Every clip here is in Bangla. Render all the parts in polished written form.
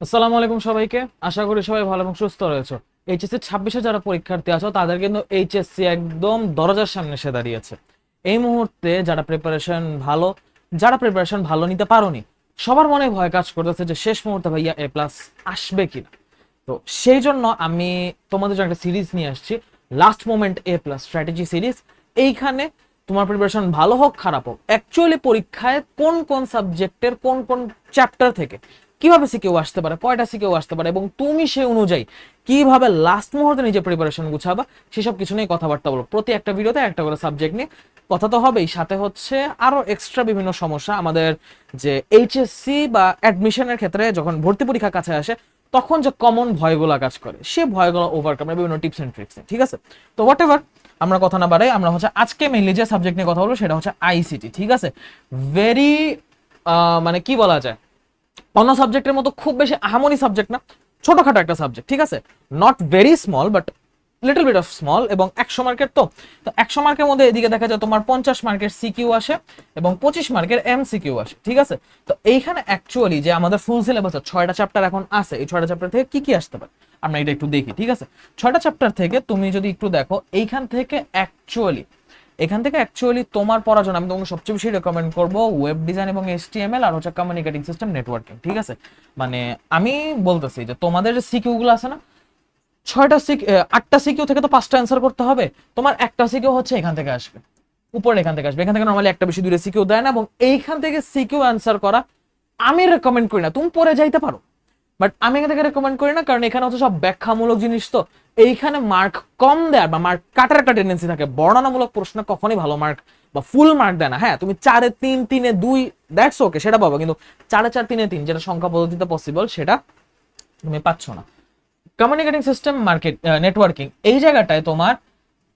আসসালামু আলাইকুম সবাইকে। আশা করি সবাই ভালো এবং সুস্থ রয়েছে। এইচএসসি 26-এ যারা পরীক্ষার্থী আছো তাদের কিন্তু এইচএসসি একদম দরজার সামনে এসে দাঁড়িয়েছে। এই মুহূর্তে যারা প্রিপারেশন ভালো নিতে পারোনি, সবার মনে ভয় কাজ করতেছে যে শেষ মুহূর্তে ভাইয়া এ প্লাস আসবে কিনা। তো সেই জন্য আমি তোমাদের জন্য একটা সিরিজ নিয়ে আসছি, লাস্ট মোমেন্ট এ প্লাস স্ট্র্যাটেজি সিরিজ। এইখানে তোমার প্রিপারেশন ভালো হোক খারাপ হোক, অ্যাকচুয়ালি পরীক্ষায় কোন কোন সাবজেক্টের কোন কোন চ্যাপ্টার থেকে কিভাবে সিকিউ আসতে পারে, কয়টা সিকিউ আসতে পারে, এবং তুমি সেই অনুযায়ী কিভাবে লাস্ট মুহূর্তে নিজে প্রিপারেশন গুছাবা, সেসব কিছু নিয়ে কথাবার্তা বলো। প্রতি একটা ভিডিওতে একটা করে সাবজেক্ট নিয়ে কথা তো হবেই, সাথে হচ্ছে আরো এক্সট্রা বিভিন্ন সমস্যা আমাদের যে এইচএসসি বা অ্যাডমিশনের ক্ষেত্রে যখন ভর্তি পরীক্ষা কাছে আসে তখন যে কমন ভয়গুলো কাজ করে, সে ভয়গুলো ওভারকামের বিভিন্ন টিপস এন্ড ট্রিক্স। ঠিক আছে, তো হোয়াট এভার, আমরা কথা না বাড়াই, আমরা হচ্ছে আজকে মেইনলি যে সাবজেক্ট নিয়ে কথা বলবো সেটা হচ্ছে আইসিটি। ঠিক আছে, ভেরি মানে কি বলা যায়, অন্য সাবজেক্টের মতো খুব বেশি আহামরি সাবজেক্ট না, ছোটখাটো একটা সাবজেক্ট। ঠিক আছে, not very small but little bit of small, এবং 100 মার্কের। তো 100 মার্কের মধ্যে এদিকে দেখা যায় তোমার 50 মার্কের সিকিউ আসে এবং 25 মার্কের এমসিকিউ আসে। ঠিক আছে, তো এইখানে অ্যাকচুয়ালি যে আমাদের ফুল সিলেবাসে 6টা চ্যাপ্টার এখন আছে, এই 6টা চ্যাপ্টার থেকে কি কি আসতে পারে আমরা এটা একটু দেখি। ঠিক আছে, 6টা চ্যাপ্টার থেকে তুমি যদি একটু দেখো, এখান থেকে অ্যাকচুয়ালি তোমার পড়ার জন্য আমি তোমাকে সবচেয়ে বেশি রেকমেন্ড করবো ওয়েব ডিজাইন এবং এইচটিএমএল আর হচ্ছে কমিউনিকেটিং সিস্টেম নেটওয়ার্কিং। ঠিক আছে, মানে আমি বলতেছি যে তোমাদের যে সিকিউ গুলো আছে না, 8টা সিকিউ থেকে তো 5টা অ্যান্সার করতে হবে। তোমার একটা সিকিউ হচ্ছে এখান থেকে আসবে, উপরে এখান থেকে আসবে। এখান থেকে নরমালি একটা বেশি দূরে সিকিউ দেয় না, এবং এইখান থেকে সিকিউ অ্যান্সার করা আমি রেকমেন্ড করি না। তুমি পড়ে যাইতে পারো, বাট আমি এখান থেকে রেকমেন্ড করি না, কারণ এখানে হচ্ছে সব ব্যাখ্যামূলক জিনিস। তো এইখানে মার্ক কম দেয় বা মার্ক কাটার একটা টেন্ডেন্সি থাকে। বর্ণনামূলক প্রশ্ন কখনই ভালো মার্ক বা ফুল মার্ক দেয় না। হ্যাঁ, তুমি 4-এ 3, 3-এ 2 দ্যাটস ওকে, সেটা পাবো, কিন্তু 4-এ 4, 3-এ 3 যেটা সংখ্যা পদ্ধতিতে পসিবল সেটা তুমি পাচ্ছ না। কমিউনিকেটিং সিস্টেম মার্কেট নেটওয়ার্কিং, এই জায়গাটায় তোমার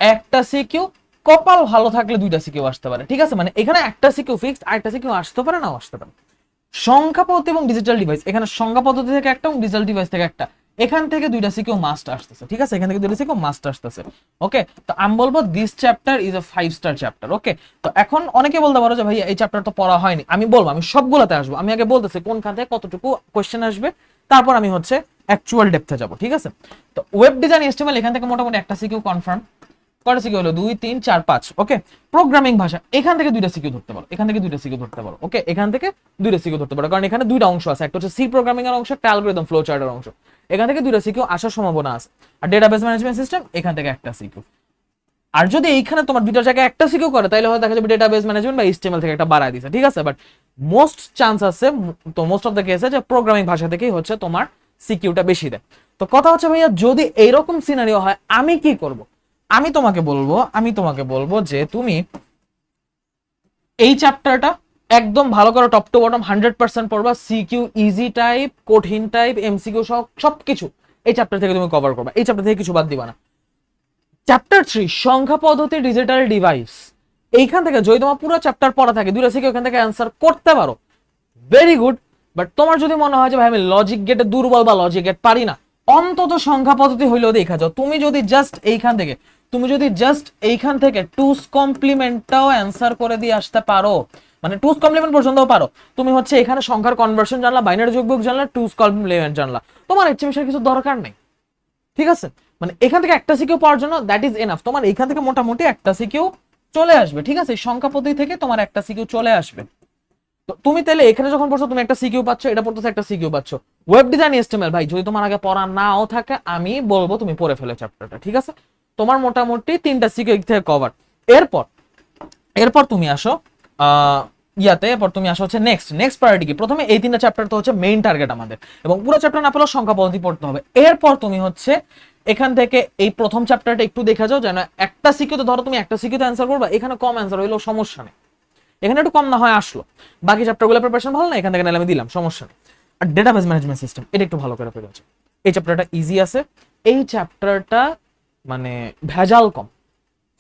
একটা সিকিউ, কপাল ভালো থাকলে 2টা সিকিউ আসতে পারে। ঠিক আছে, মানে এখানে একটা সিকিউ ফিক্সড, আর একটা সিকিউ আসতে পারে, নাও আসতে পারে। সংখ্যা পদ্ধতি এবং ডিজিটাল ডিভাইস, এখানে সংখ্যা পদ্ধতি থেকে একটা এবং ডিজিটাল ডিভাইস থেকে একটা, এখান থেকে 2টা সিকিউ মাস্ট আসতেছে। ঠিক আছে, এখান থেকে 2টা সিকিউ মাস্ট আসতেছে। ওকে, তো আমি বলবো this chapter is a 5 star chapter. Okay, তো এখন অনেকে বলতে পারো যে ভাই এই চ্যাপ্টার তো পড়া হয়নি। আমি বলবো, আমি সবগুলোতে আসবো। আমি আগে বলতেছি কোনখান থেকে কতটুকু কোশ্চেন আসবে, তারপর আমি হচ্ছে অ্যাকচুয়াল ডেপথে যাব। ঠিক আছে, তো ওয়েব ডিজাইন এস্টিমেল, এখান থেকে মোটামুটি একটা সিকিউ কনফার্ম। কয়টা সিকিউ হলো? 2, 3, 4, 5। ওকে, প্রোগ্রামিং ভাষা, এখান থেকে 2টা সিকিউ ধরতে পারো, এখান থেকে 2টা সিকিউ ধরতে পারো। ওকে, এখান থেকে 2টা সিকিউ ধরতে পারো, কারণ এখানে 2টা অংশ আছে, একটা হচ্ছে সি প্রোগ্রামিং এর অংশ, একটা অ্যালগরিদম ফ্লো চার্টের অংশ। এখান থেকে 2টা সিকিউ আসার সম্ভাবনা আছে। আর ডেটাবেস ম্যানেজমেন্ট সিস্টেম, এখান থেকে একটা সিকিউ। আর যদি এইখানে তোমার 2টার জায়গায় একটা সিকিউ করে, তাহলে হয়তো দেখা যাবে ডেটাবেস ম্যানেজমেন্ট বা এইচটিএমএল থেকে একটা বাড়ায় দিছে। ঠিক আছে, বাট মোস্ট চান্স আছে, তো মোস্ট অফ দ্য কেসে, যে প্রোগ্রামিং ভাষা থেকেই হচ্ছে তোমার সিকিউটা বেশি দেয়। তো কথা হচ্ছে ভাইয়া, যদি এইরকম সিনারিও হয় আমি কি করব? আমি তোমাকে বলবো যে তুমি এই চ্যাপ্টারটা একদম ভালো করে টপ টু বটম 100% পড়বা। সিকিউ, ইজি টাইপ, কঠিন টাইপ, এমসিকিউ সবকিছু এই চ্যাপ্টার থেকে তুমি কভার করবা। এই চ্যাপ্টার থেকে কিছু বাদ দিবা না। চ্যাপ্টার 3 সংখ্যা পদ্ধতি, ডিজিটাল ডিভাইস, এইখান থেকে যদি তোমার পুরো চ্যাপ্টার পড়া থাকে, 2টা সিকিউ এখান থেকে অ্যান্সার করতে পারো, ভেরি গুড। বাট তোমার যদি মনে হয় যে ভাই আমি লজিক গেটে দুর্বল বা লজিক গেট পারি না, অন্তত সংখ্যা পদ্ধতি হইলেও দেখা যাও। তুমি যদি জাস্ট এইখান থেকে টুস কমপ্লিমেন্টটাও অ্যান্সার করে দিয়ে আসতে পারো, মানে টুস কমপ্লিমেন্ট পর্যন্তও পারো, তুমি হচ্ছে এখানে সংখ্যার কনভার্সন জানলা, বাইনারি যোগবিয়োগ জানলা, টুস কমপ্লিমেন্ট জানলা, তোমার এর চেয়ে বেশি কিছু দরকার নেই। ঠিক আছে, মানে এখান থেকে একটা সিকিউ পাওয়ার জন্য দ্যাট ইজ এনাফ। তোমার এখান থেকে মোটামুটি একটা সিকিউ চলে আসবে। ঠিক আছে, সংখ্যা পদ্ধতি থেকে তোমার একটা সিকিউ চলে আসবে। তো তুমি তাহলে এখানে যখন পড়ছো, তুমি একটা সিকিউ পাচ্ছ, এটা পড়তেছে একটা সিকিউ পাচ্ছ। ওয়েব ডিজাইন এস্টিমেল ভাই, যদি তোমার আগে পড়া নাও থাকে, আমি বলবো তুমি পড়ে ফেলে চ্যাপ্টারটা। ঠিক আছে, তোমার মোটামুটি 3টা সিকিউ থেকে কভার। এরপর এরপর তুমি আসো এরপর তুমি আসো হচ্ছে নেক্সট প্রায়োরিটি কি। প্রথমে এই 3টা চ্যাপ্টার তো হচ্ছে মেইন টার্গেট আমাদের, এবং পুরো চ্যাপ্টার না পেলেও সংখ্যা পদ্ধতি পড়তে হবে। এরপর তুমি হচ্ছে এখান থেকে এই প্রথম চ্যাপ্টারটা একটু দেখে যাও, যেন একটা সিকিউতে, ধরো তুমি একটা সিকিউতে অ্যান্সার করবা, এখানে কম অ্যান্সার হইলেও সমস্যা নেই, এখানে একটু কম না হয় আসলো, বাকি চ্যাপ্টারগুলো প্রিপারেশন ভালো না, এখান থেকে আমি দিলাম, সমস্যা নেই। আর ডেটাবেস ম্যানেজমেন্ট সিস্টেম, এটা একটু ভালো করে পড়ে আছে। এই চ্যাপ্টারটা ইজি আছে, এই চ্যাপ্টারটা মানে ভেজাল কম।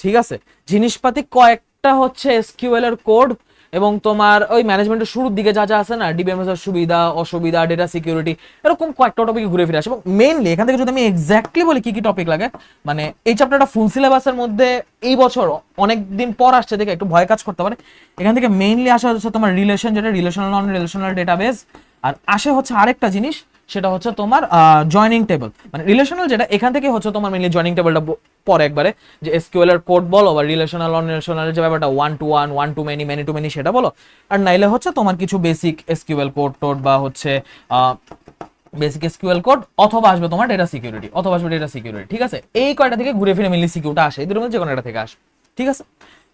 ঠিক আছে, জিনিসপাতি কয়েকটা হচ্ছে এসকিউএল এর কোড, এবং তোমার ওই ম্যানেজমেন্টের শুরুর দিকে যা যা আছে না, ডিবিএমএস এর সুবিধা অসুবিধা, ডেটা সিকিউরিটি, এরকম কয়েকটা টপিক ঘুরে ফিরে আসে। এবং মেইনলি এখান থেকে যদি আমি এক্স্যাক্টলি বলি কি কি টপিক লাগে, মানে এই চ্যাপ্টারটা ফুল সিলেবাসের মধ্যে এই বছর অনেক দিন পর আসছে দেখে একটু ভয় কাজ করতে পারে। এখান থেকে মেইনলি আসা হচ্ছে তোমার রিলেশন, যেটা রিলেশনাল নন রিলেশনাল ডেটাবেস, আর আসে হচ্ছে আরেকটা জিনিস সেটা হচ্ছে তোমার জয়নিং টেবল, মানে রিলেশনাল যেটা এখান থেকে হচ্ছে তোমার মেইনলি জয়নিং টেবলটা পরে একবারে, যে এসকিউএল এর কোড বলো বা রিলেশনাল নন রিলেশনাল যে ব্যাপারটা one to one, one to many, many to many সেটা বলো, আর নাইলে হচ্ছে তোমার কিছু বেসিক এসকিউএল কোড টোড বা হচ্ছে বেসিক এসকিউএল কোড, অথবা আসবে তোমার ডেটা সিকিউরিটি, অথবা আসবে ডেটা সিকিউরিটি, ঠিক আছে? এই কয়টা থেকে ঘুরে ফিরে মেইনলি সিকিউরিটি আসে, এদের মধ্যে যে কোনো একটা থেকে আসে, ঠিক আছে?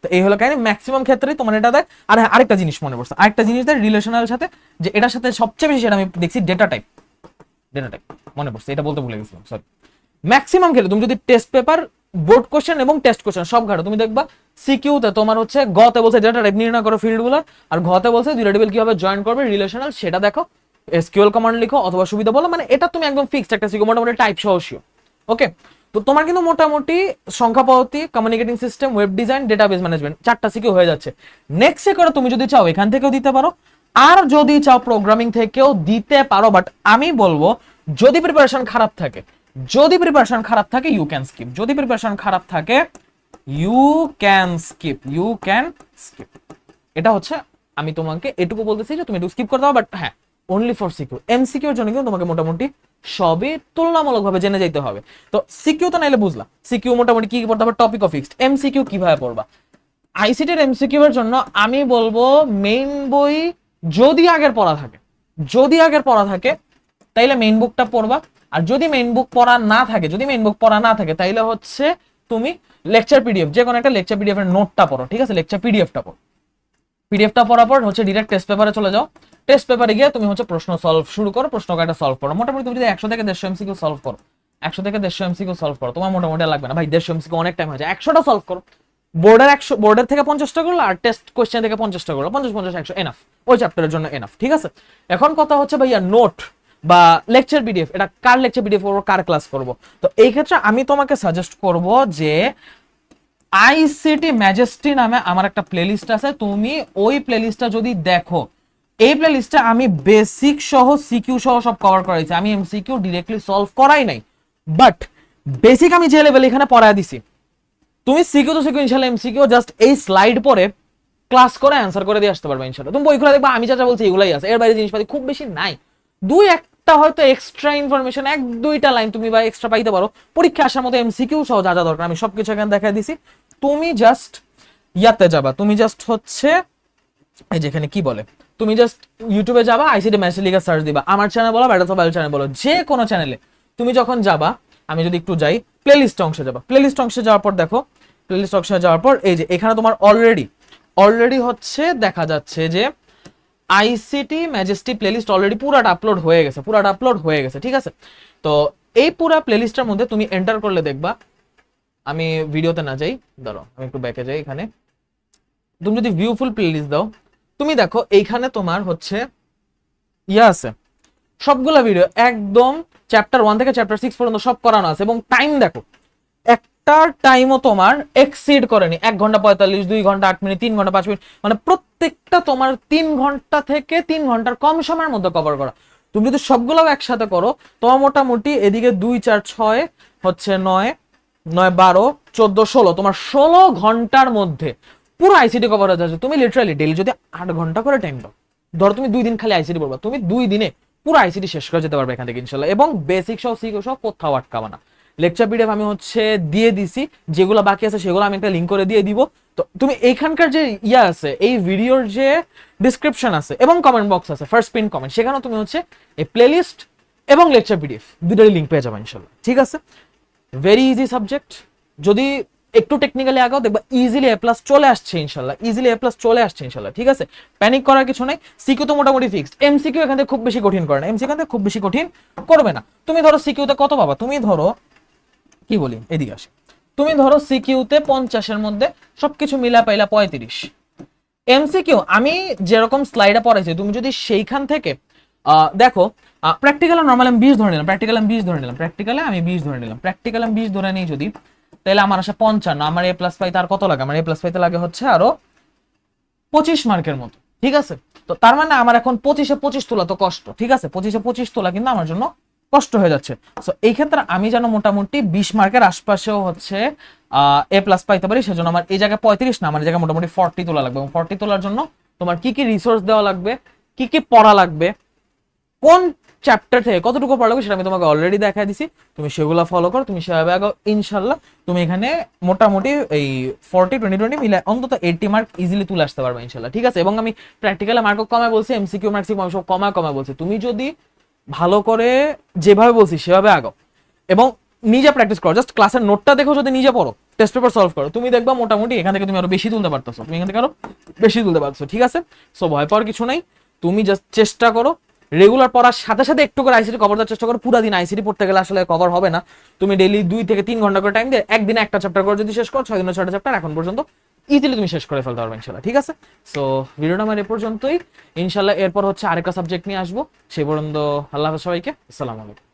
তো এই হলো কাহিনী, ম্যাক্সিমাম ক্ষেত্রেই তোমার এটা দেয়। আর হ্যাঁ, আরেকটা জিনিস মনে পড়ছে, আরেকটা জিনিস দেয় রিলেশনাল সাথে, যে এটার সাথে সবচেয়ে বেশি সেটা আমি দেখছি ডেটা টাইপ, ডেটা টাইপ মনে পড়ছে, এটা বলতে ভুলে গেছিলাম, সরি। ম্যাক্সিমাম ক্ষেত্রে তুমি যদি টেস্ট পেপার, বোর্ড কোশ্চেন এবং টেস্ট কোশ্চেন সব ঘাটো, তুমি দেখবা সিকিউতে তোমার হচ্ছে গতে বলছে ডেটা টাইপ নির্ণয় করো ফিল্ডগুলো, আর ঘতে বলছে দুইটা টেবিল কিভাবে জয়েন করবে রিলেশনাল সেটা দেখো, এসকিউএল কমান্ড লিখো অথবা সুবিধা বলো, মানে এটা তুমি একদম ফিক্সড একটা সিকিউ মোটামুটি টাইপ সহ শিও, ওকে? তো তোমার কিন্তু মোটামুটি সংখ্যা পদ্ধতি, communicating system, web design, database management, চারটা সিকিউ হয়ে যাচ্ছে। নেক্সট এ করে তুমি যদি চাও এখান থেকেও দিতে পারো, আর যদি চাও প্রোগ্রামিং থেকেও দিতে পারো, বাট আমি বলবো যদি প্রিপারেশন খারাপ থাকে, যদি প্রিপারেশন খারাপ থাকে ইউ ক্যান স্কিপ, যদি প্রিপারেশন খারাপ থাকে you can skip, you can skip. এটা হচ্ছে আমি তোমাকে এটুকু বলতেছি যে তুমি একটু স্কিপ করতে পারো, বাট হ্যাঁ অনলি ফর সিকিউ। এমসিকিউ এর জন্য কিন্তু তোমাকে মোটামুটি সবই তুলনামূলকভাবে জেনে যেতে হবে। তো সিকিউ তো নাইলে বুঝলা, সিকিউ মোটামুটি কি পড়তে হবে, টপিক অফ ফিক্সড। এমসিকিউ কিভাবে পড়বা? আইসিটি এর এমসিকিউ এর জন্য আমি বলবো মেইন বই যদি আগের পড়া থাকে, যদি আগের পড়া থাকে তাইলে মেইন বুকটা পড়বা, আর যদি মেইন বুক পড়া না থাকে, যদি মেইন বুক পড়া না থাকে তাইলে হচ্ছে তুমি লেকচার পিডিএফ, যে কোনো একটা লেকচার পিডিএফ এর নোটটা পড়ো, ঠিক আছে? লেকচার পিডিএফটা পড়ো, পিডিএফটা পড়ার পর হচ্ছে ডিরেক্ট টেস্ট পেপারে চলে যাও, টেস্ট পেপারে গিয়ে তুমি হচ্ছে প্রশ্ন সলভ শুরু করো, প্রশ্ন কয়টা সলভ করো, মোটামুটি তুমি যদি 100 থেকে 150 এমসিকিউ সলভ করো, 100 থেকে 150 এমসিকিউ সলভ করো, তোমার মোটামুটি লাগবে না ভাই 150 এমসিকিউ, অনেক টাইম হয়ে যায়, 100টা সলভ করো, বোর্ডের 100, বোর্ডের থেকে 50টা করলো আর টেস্ট কোশ্চেন থেকে 50টা করলো, 50 50 100 এনাফ, ওই চ্যাপ্টারের জন্য এনাফ, ঠিক আছে? এখন কথা হচ্ছে ভাইয়া নোট বা লেকচার পিডিএফ, এটা কার লেকচার পিডিএফ করবো, কার ক্লাস করবো? তো এই ক্ষেত্রে আমি তোমাকে সাজেস্ট করব যে আইসিটি ম্যাজেস্টি নামে আমার একটা প্লেলিস্ট আছে, তুমি ওই প্লেলিস্টটা যদি দেখো, এই প্লেলিস্টে আমি বেসিক সহ সিকিউ সহ সব কভার করাইছি, আমি এমসিকিউ ডিরেক্টলি সলভ করাই নাই, বাট বেসিক আমি যে লেভেল এখানে পড়ায় দিছি, তুমি সিকিউ তো সিকিউ ইনশাআল্লাহ, এমসিকিউ জাস্ট এই স্লাইড পরে ক্লাস করে অ্যানসার করে দিয়ে আসতে পারবে ইনশাআল্লাহ। তুমি বই খুলে দেখবা আমি যা বলছি এগুলাই আছে, এর বাইরে জিনিসপাতি খুব বেশি নাই, দুই একটা হয়তো এক্সট্রা ইনফরমেশন, এক দুইটা লাইন তুমি বা এক্সট্রা পাইতে পারো, পরীক্ষা আসার মতো এমসিকিউ সহ যা যা দরকার আমি সবকিছু এখানে দেখা দিছি। তুমি জাস্ট ইয়াতে যাবা, তুমি জাস্ট হচ্ছে এই যেখানে কি বলে, তুমি জাস্ট ইউটিউবে যাবা, আইসিটি ম্যাথস লিখে সার্চ দিবা, আমার চ্যানেল বলো, ব্যাটাস অফ আইল চ্যানেল বলো, যে কোনো চ্যানেলে তুমি যখন যাবা, আমি যদি একটু যাই প্লেলিস্ট অংশে যাবা, প্লেলিস্ট অংশে যাওয়ার পর দেখো, প্লেলিস্ট অংশে যাওয়ার পর এই যে এখানে তোমার অলরেডি হচ্ছে দেখা যাচ্ছে যে আইসিটি ম্যাজেস্টি প্লেলিস্ট অলরেডি পুরাটা আপলোড হয়ে গেছে, পুরাটা আপলোড হয়ে গেছে, ঠিক আছে? তো এই পুরা প্লেলিস্টের মধ্যে তুমি এন্টার করলে দেখবা, আমি ভিডিওতে না যাই, ধরো আমি একটু ব্যাকে যাই, এখানে তুমি যদি ভিউফুল প্লেলিস্ট দাও, তুমি দেখো এইখানে তোমার হচ্ছে ইয়া আছে, সবগুলা ভিডিও একদম চ্যাপ্টার 1 থেকে চ্যাপ্টার 6 পর্যন্ত সব করানো আছে, এবং টাইম দেখো একটার টাইমও তোমার এক্সিড করেনি, 1 ঘন্টা 45, 2 ঘন্টা 8 মিনিট, 3 ঘন্টা 5 মিনিট, মানে প্রত্যেকটা তোমার 3 ঘন্টা থেকে 3 ঘন্টার কম সময়ের মধ্যে কভার করা। তুমি যদি সবগুলো একসাথে করো, তোমার মোটামুটি এদিকে 2 4 6 হচ্ছে 9 9 12 14 16, তোমার 16 ঘন্টার মধ্যে পুরো আইসিটি কভার হয়ে যাচ্ছে। তুমি লিটারালি ডেইলি যদি 8 ঘন্টা করে টাইম দাও, ধরো তুমি 2 দিন খালি আইসিটি পড়বা, তুমি 2 দিনে পুরো আইসিটি শেষ করে যেতে পারবে এখান থেকে ইনশাআল্লাহ, এবং বেসিক সহ সিকিউ সহ কোথাও আটকাবা না। লেকচার পিডিএফ আমি হচ্ছে দিয়ে দিছি, যেগুলো বাকি আছে সেগুলো আমি একটা লিঙ্ক করে দিয়ে দিব। তো তুমি এইখানকার যে ইয়া আছে, এই ভিডিওর যে ডিসক্রিপশন আছে এবং কমেন্ট বক্স আছে, ফার্স্ট পিন কমেন্ট, সেখানেও তুমি হচ্ছে এই প্লেলিস্ট এবং লেকচার পিডিএফ দুটোরই লিঙ্ক পেয়ে যাবে ইনশাআল্লাহ, ঠিক আছে? ভেরি ইজি সাবজেক্ট, যদি একটু টেকনিক্যালি আগাও দেখবা ইজিলি এ প্লাস চলে আসছে ইনশাআল্লাহ, ইজিলি এ প্লাস চলে আসছে ইনশাআল্লাহ, ঠিক আছে? প্যানিক করার কিছু নাই। সিকিউ তো মোটামুটি ফিক্সড, এমসিকিউ এখান থেকে খুব বেশি কঠিন করে না, এমসিকিউ এখান থেকে খুব বেশি কঠিন করবে না। তুমি ধরো সিকিউতে কত পাবা, তুমি ধরো কি বলি এদিকে আসে, তুমি ধরো সিকিউতে 50-এর মধ্যে সবকিছু মিলা পাইলা 35। এমসিকিউ আমি যেরকম স্লাইডে পড়াইছি, তুমি যদি সেইখান থেকে দেখো, প্র্যাকটিক্যালে নরমাল আমি 20 ধরে নিলাম, প্র্যাকটিক্যালে আমি 20 ধরে নিলাম, প্র্যাকটিক্যালে আমি 20 ধরে নিলাম, প্র্যাকটিক্যালে আমি 20 ধরে নিই যদি, তাহলে আমার আসে 55, আমার এ প্লাস পাইতে আর কত লাগে, আমার এ প্লাস পাইতে লাগে হচ্ছে আরো 25 মার্কের মতো, ঠিক আছে? তো তার মানে আমার এখন 25-এ 25 তোলা তো কষ্ট, ঠিক আছে? 25-এ 25 তোলা কিন্তু আমার জন্য কষ্ট হয়ে যাচ্ছে। সো এই ক্ষেত্রে আমি যেন মোটামুটি 20 মার্কের আশপাশেও হচ্ছে এ প্লাস পাইতে পারি, সেজন্য আমার এই জায়গায় 35 না, আমার এই জায়গায় মোটামুটি 40 তোলা লাগবে, এবং 40 তোলার জন্য তোমার কি কি রিসোর্স দেওয়া লাগবে, কি কি পড়া লাগবে, কোন চ্যাপ্টার থেকে কতটুকু পড়া লাগবে সেটা আমি তোমাকে অলরেডি দেখাই দিছি, তুমি সেগুলো ফলো করো, তুমি সেভাবে আগাও, ইনশাল্লাহ তুমি এখানে মোটামুটি এই 40-20-20 মিলে অন্তত 80 মার্ক ইজিলি তুলে আসতে পারবে ইনশাল্লাহ, ঠিক আছে। এবং আমি প্র্যাকটিক্যালে মার্কও কমায় বলছি, এমসিকিউ মার্কসিকিউ সব কমায় বলছি, তুমি যদি ভালো করে যেভাবে বলছি সেভাবে আগাও এবং নিজে প্র্যাকটিস করো, জাস্ট ক্লাসের নোটটা দেখো, যদি নিজে পড়ো, টেস্ট পেপার সলভ করো, তুমি দেখবা মোটামুটি এখান থেকে তুমি আরো বেশি তুলতে পারতেছো, তুমি এখান থেকে আরো বেশি তুলতে পারছো, ঠিক আছে। সো ভয় পাওয়ার কিছু নাই, তুমি জাস্ট চেষ্টা করো, রেগুলার পড়ার সাথে সাথে একটু করে আইসিটি কভার দেওয়ার চেষ্টা করো। পুরো দিন আইসিটি পড়তে গেলে আসলে কভার হবে না, তুমি ডেইলি 2 থেকে 3 ঘন্টা করে টাইম দিয়ে একদিনে একটা চ্যাপ্টার করে যদি শেষ করো, 6 দিনে 6টা চ্যাপ্টার এখন পর্যন্ত ইজিলি তুমি শেষ করে ফেলতে পারবে ইনশাল্লাহ, ঠিক আছে। সো ভিডিওটা আমার এ পর্যন্তই, ইনশাল্লাহ এরপর হচ্ছে আরেকটা সাবজেক্ট নিয়ে আসবো, সেই পর্যন্ত আল্লাহ হাফেজ সবাইকে, আসসালামু আলাইকুম।